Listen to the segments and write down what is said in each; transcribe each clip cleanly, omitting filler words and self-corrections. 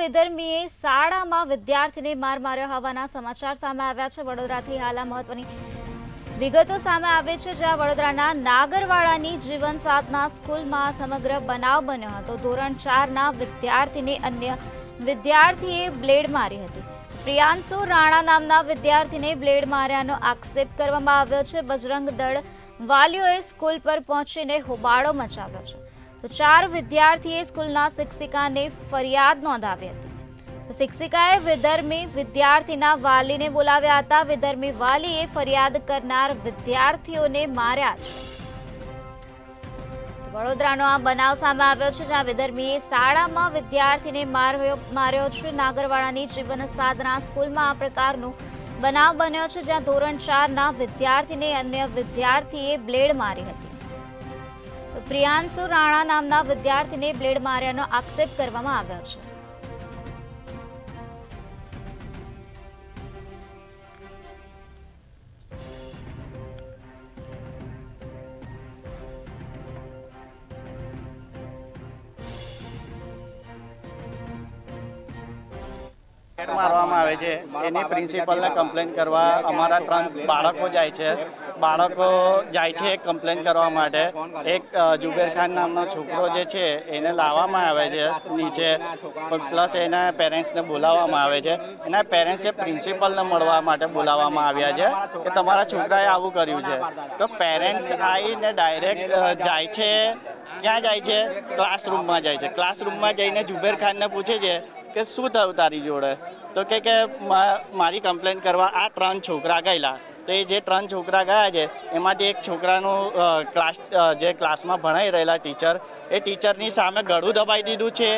વિધર્મીએ શાળામાં વિદ્યાર્થીને માર માર્યો હોવાના સમાચાર સામે આવ્યા છે। વડોદરાથી હાલ આ મહત્વની વિગતો સામે આવે છે, જ્યાં વડોદરાના નાગરવાડાની જીવન સાધના સ્કૂલમાં સમગ્ર બનાવ બન્યો હતો। ધોરણ 4ના વિદ્યાર્થીને અન્ય વિદ્યાર્થીએ બ્લેડ મારી હતી। પ્રિયાંશુ રાણા નામના વિદ્યાર્થીને બ્લેડ માર્યાનો આક્ષેપ કરવામાં આવ્યો છે। બજરંગ દળ વાલીઓએ સ્કૂલ પર પહોંચીને હોબાળો મચાવ્યો છે। તો 4 વિદ્યાર્થીએ સ્કૂલના શિક્ષિકાને ફરિયાદ નોંધાવી હતી। તો શિક્ષિકાએ વિધર્મી વિદ્યાર્થીના વાલીને બોલાવ્યા હતા। વિધર્મી વાલીએ ફરિયાદ કરનાર વિદ્યાર્થીઓને માર્યા છે। વડોદરાનો આ બનાવ સામે આવ્યો છે, જ્યાં વિધર્મીએ શાળામાં વિદ્યાર્થીને માર્યો છે। નાગરવાડાની જીવન સાધના સ્કૂલમાં આ પ્રકારનો બનાવ બન્યો છે, જ્યાં ધોરણ 4ના વિદ્યાર્થીને અન્ય વિદ્યાર્થીએ બ્લેડ મારી હતી। પ્રિયાંશુ રાણા નામના વિદ્યાર્થીને બ્લેડ માર્યાનો આક્ષેપ કરવામાં આવ્યો છે। મારવામાં આવે છે એની પ્રિન્સિપલને કમ્પ્લેન કરવા અમારા 3 બાળકો જાય છે કમ્પ્લેન કરવા માટે। એક જુબેર ખાન નામનો છોકરો જે છે એને લાવવામાં આવે છે નીચે, પ્લસ એના પેરેન્ટ્સને બોલાવવામાં આવે છે। એના પેરેન્ટ્સે પ્રિન્સિપલને મળવા માટે બોલાવવામાં આવ્યા છે કે તમારા છોકરાએ આવું કર્યું છે। તો પેરેન્ટ્સ આવીને ડાયરેક્ટ જાય છે, ક્યાં જાય છે? ક્લાસરૂમમાં જાય છે। ક્લાસરૂમમાં જઈને જુબેર ખાનને પૂછે છે કે શું થયું તારી જોડે? તો કે મારી કમ્પ્લેન કરવા આ 3 છોકરા ગયેલા। તો એ જે 3 છોકરા ગયા છે એમાંથી એક છોકરાનું ક્લાસમાં ભણાઈ રહેલા ટીચર, એ ટીચરની સામે ગળું દબાઈ દીધું છે।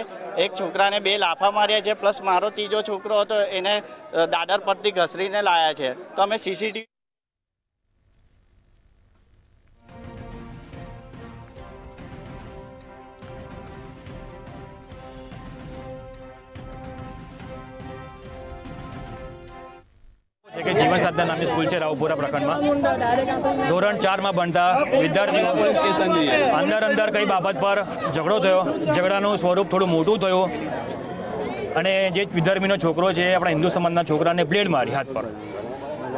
એક છોકરાને 2 લાફા માર્યા છે, પ્લસ મારો ત્રીજો છોકરો હતો એને દાદર પરથી ઘસરીને લાયા છે। તો અમે સીસીટીવી કે જીવન સાધના નામની સ્કૂલ છે રાવપુરા પ્રખંડમાં। ધોરણ 4માં ભણતા વિદ્યાર્થીઓ અંદર કઈ બાબત પર ઝઘડો થયો। ઝઘડાનું સ્વરૂપ થોડું મોટું થયું અને જે વિધર્મીનો છોકરો છે આપણા હિન્દુ સમાજના છોકરાને બ્લેડ મારી હાથ પર।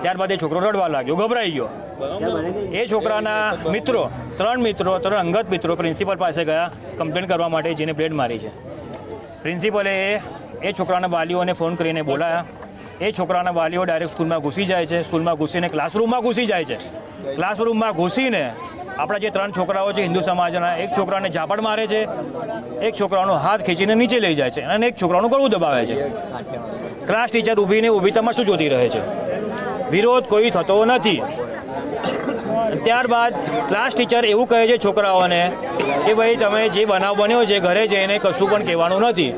ત્યારબાદ એ છોકરો રડવા લાગ્યો, ગભરાઈ ગયો। એ છોકરાના મિત્રો 3 અંગત મિત્રો પ્રિન્સિપલ પાસે ગયા કમ્પ્લેન કરવા માટે, જેને બ્લેડ મારી છે। પ્રિન્સિપલે એ છોકરાના વાલીઓને ફોન કરીને બોલાયા। એ છોકરાના વાલીઓ ડાયરેક્ટ સ્કૂલમાં ઘૂસી જાય છે। સ્કૂલમાં ઘૂસીને ક્લાસરૂમમાં ઘૂસી જાય છે। ક્લાસરૂમમાં ઘૂસીને આપણા જે 3 છોકરાઓ છે હિન્દુ સમાજના, એક છોકરાને ઝાપડ મારે છે, એક છોકરાનો હાથ ખેંચીને નીચે લઈ જાય છે અને એક છોકરાનું ગળું દબાવે છે। ક્લાસ ટીચર ઊભી તમાશું જોતી રહે છે, વિરોધ કોઈ થતો નથી। ત્યારબાદ ક્લાસ ટીચર એવું કહે છે છોકરાઓને કે ભાઈ તમે જે બનાવ બન્યો છે ઘરે જઈને કશું પણ કહેવાનું નથી।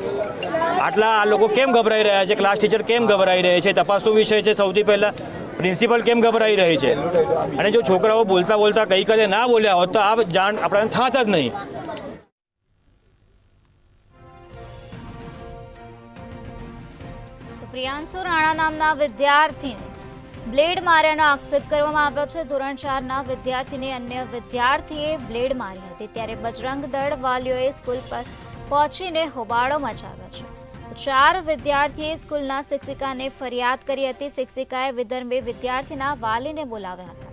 આટલા આ લોકો કેમ ગભરાઈ રહ્યા છે? ક્લાસ ટીચર કેમ ગભરાઈ રહે છે? તપાસનો વિષય છે। સૌથી પહેલાં પ્રિન્સિપલ કેમ ગભરાઈ રહી છે? અને જો છોકરાઓ બોલતા કંઈ કદે ના બોલ્યા હોત તો આ જાણ આપણને થાત જ નહીં। પ્રિયાંશુ રાણા નામના વિદ્યાર્થીને બ્લેડ માર્યાનો આક્ષેપ કરવામાં આવ્યો છે। ધોરણ 4ના વિદ્યાર્થીને અન્ય વિદ્યાર્થીએ બ્લેડ મારી હતી। ત્યારે બજરંગ દળ વાલીઓએ સ્કૂલ પર પહોંચીને હોબાળો મચાવ્યો છે। 4 વિદ્યાર્થીએ સ્કૂલના શિક્ષિકાને ફરિયાદ કરી હતી। શિક્ષિકાએ વિધર્મી વિદ્યાર્થીના વાલીને બોલાવ્યા હતા।